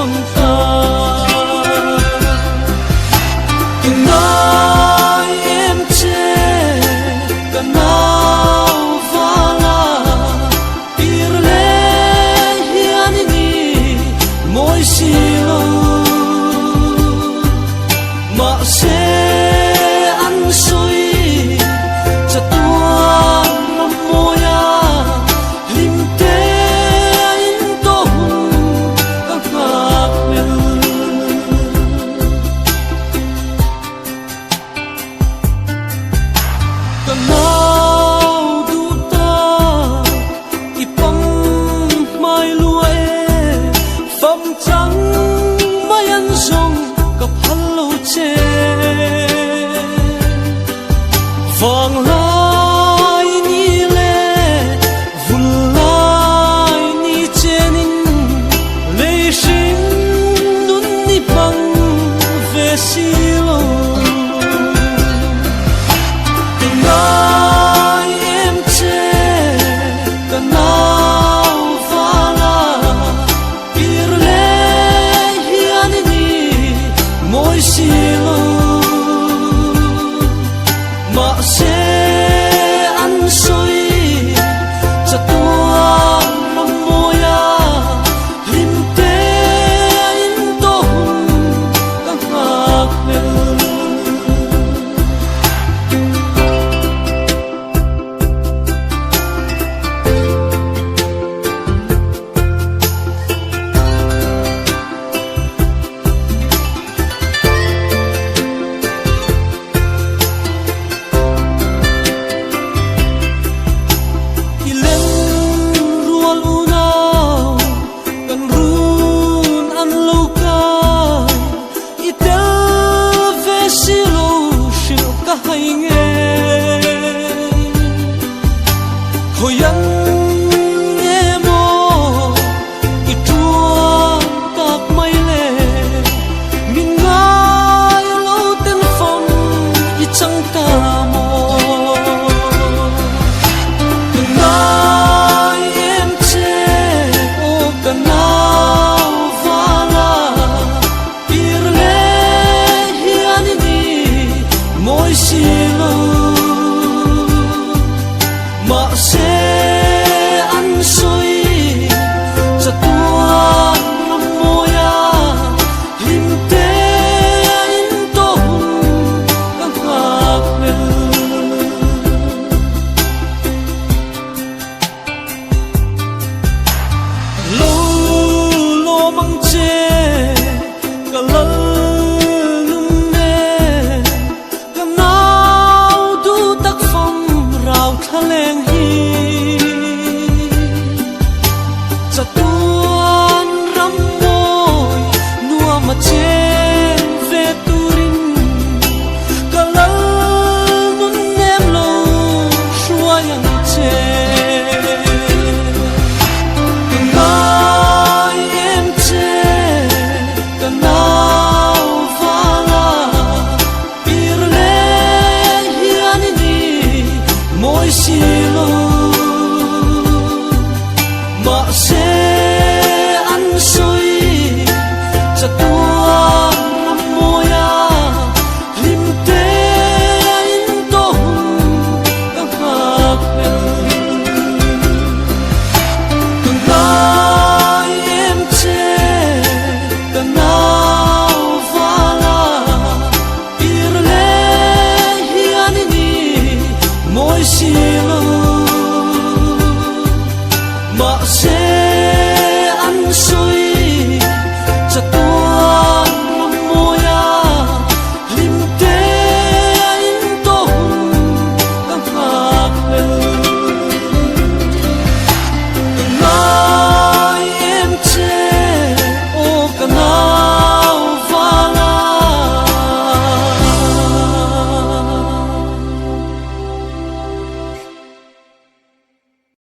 vâng ta từng nói em chê cả nào và là ir lên hiền ni mỗi silo mà sẽ ăn xôi cho tua năm moya lim tên to các ngạc nhiên cả nào du ta ipang mai lue phẩm trắng mai ăn rong gặp hello che vang lai ni le vun lai ni chenin le shin nun ni bang ve si